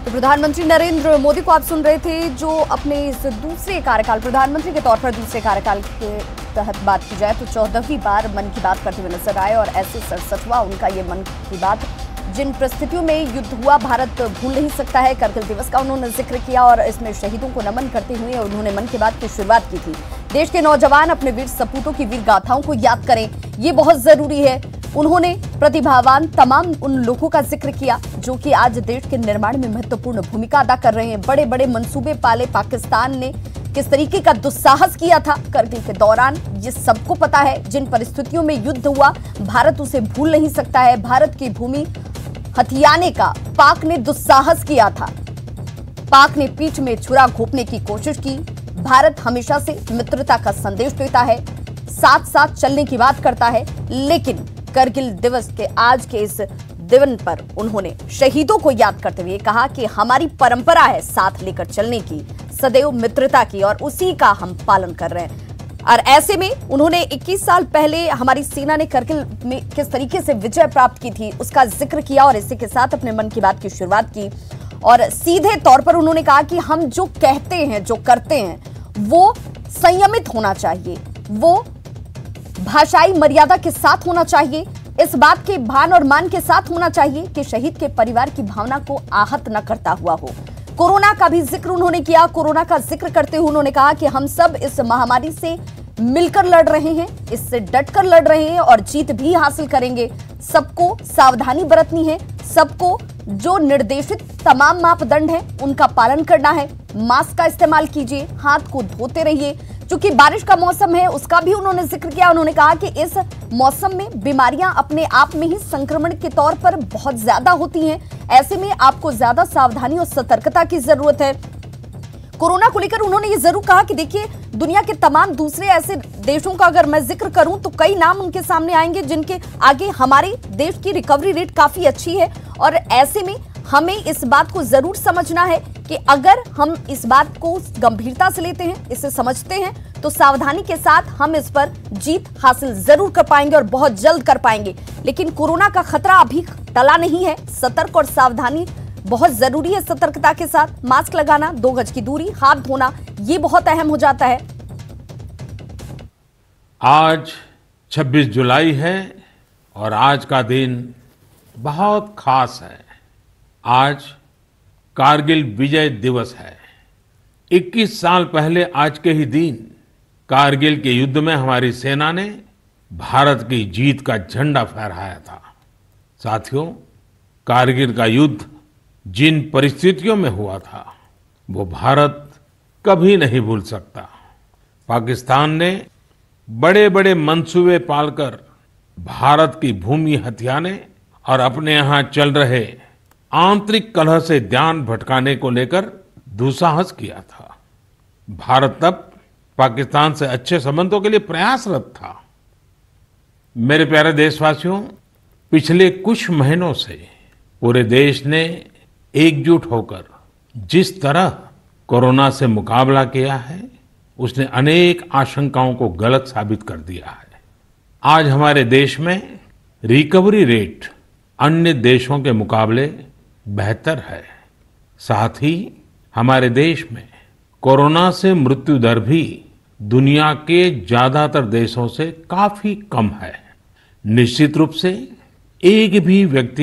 तो प्रधानमंत्री नरेंद्र मोदी को आप सुन रहे थे, जो अपने इस दूसरे कार्यकाल, प्रधानमंत्री के तौर पर दूसरे कार्यकाल के तहत बात की जाए तो 14वीं बार मन की बात करते हुए नजर आए। और ऐसे 67वां उनका ये मन की बात, जिन परिस्थितियों में युद्ध हुआ भारत भूल नहीं सकता है। करगिल दिवस का उन्होंने जिक्र किया और इसमें शहीदों को नमन करते हुए उन्होंने मन की बात की शुरुआत की थी। देश के नौजवान अपने वीर सपूतों की वीर गाथाओं को याद करें, ये बहुत जरूरी है। उन्होंने प्रतिभावान तमाम उन लोगों का जिक्र किया जो कि आज देश के निर्माण में महत्वपूर्ण भूमिका अदा कर रहे हैं। बड़े बड़े मंसूबे पाले पाकिस्तान ने, किस तरीके का दुस्साहस किया था करगिल के दौरान, ये सबको पता है। जिन परिस्थितियों में युद्ध हुआ भारत उसे भूल नहीं सकता है। भारत की भूमि हथियाने का पाक ने दुस्साहस किया था। पाक ने पीठ में छुरा घोंपने की कोशिश की। भारत हमेशा से मित्रता का संदेश देता है, साथ साथ चलने की बात करता है। लेकिन करगिल दिवस के आज के इस दिन पर उन्होंने शहीदों को याद करते हुए कहा कि हमारी परंपरा है साथ लेकर चलने की, सदैव मित्रता की, और उसी का हम पालन कर रहे हैं। और ऐसे में उन्होंने 21 साल पहले हमारी सेना ने करगिल में किस तरीके से विजय प्राप्त की थी उसका जिक्र किया और इसी के साथ अपने मन की बात की शुरुआत की। और सीधे तौर पर उन्होंने कहा कि हम जो कहते हैं, जो करते हैं, वो संयमित होना चाहिए, वो भाषाई मर्यादा के साथ होना चाहिए, इस बात के भान और मान के साथ होना चाहिए कि शहीद के परिवार की भावना को आहत न करता हुआ हो। कोरोना का भी जिक्र उन्होंने किया। कोरोना का जिक्र करते हुए उन्होंने कहा कि हम सब इस महामारी से मिलकर लड़ रहे हैं, इससे डटकर लड़ रहे हैं और जीत भी हासिल करेंगे। सबको सावधानी बरतनी है, सबको जो निर्देशित तमाम मापदंड हैं उनका पालन करना है। मास्क का इस्तेमाल कीजिए, हाथ को धोते रहिए। चूंकि बारिश का मौसम है उसका भी उन्होंने जिक्र किया। उन्होंने कहा कि इस मौसम में बीमारियां अपने आप में ही संक्रमण के तौर पर बहुत ज्यादा होती हैं। ऐसे में आपको ज्यादा सावधानी और सतर्कता की जरूरत है। कोरोना को लेकर उन्होंने ये जरूर कहा कि देखिए, दुनिया के तमाम दूसरे ऐसे देशों का अगर मैं जिक्र करूं तो कई नाम उनके सामने आएंगे जिनके आगे हमारे देश की रिकवरी रेट काफी अच्छी है। और ऐसे में हमें इस बात को जरूर समझना है कि अगर हम इस बात को गंभीरता से लेते हैं, इसे समझते हैं, तो सावधानी के साथ हम इस पर जीत हासिल जरूर कर पाएंगे और बहुत जल्द कर पाएंगे। लेकिन कोरोना का खतरा अभी टला नहीं है। सतर्क और सावधानी बहुत जरूरी है। सतर्कता के साथ मास्क लगाना, 2 गज की दूरी, हाथ धोना, ये बहुत अहम हो जाता है। आज 26 जुलाई है और आज का दिन बहुत खास है। आज कारगिल विजय दिवस है। 21 साल पहले आज के ही दिन कारगिल के युद्ध में हमारी सेना ने भारत की जीत का झंडा फहराया था। साथियों, कारगिल का युद्ध जिन परिस्थितियों में हुआ था वो भारत कभी नहीं भूल सकता। पाकिस्तान ने बड़े बड़े मंसूबे पालकर भारत की भूमि हथियाने और अपने यहां चल रहे आंतरिक कलह से ध्यान भटकाने को लेकर दुस्साहस किया था। भारत तब पाकिस्तान से अच्छे संबंधों के लिए प्रयासरत था। मेरे प्यारे देशवासियों, पिछले कुछ महीनों से पूरे देश ने एकजुट होकर जिस तरह कोरोना से मुकाबला किया है, उसने अनेक आशंकाओं को गलत साबित कर दिया है। आज हमारे देश में रिकवरी रेट अन्य देशों के मुकाबले बेहतर है। साथ ही हमारे देश में कोरोना से मृत्यु दर भी दुनिया के ज्यादातर देशों से काफी कम है। निश्चित रूप से एक भी व्यक्ति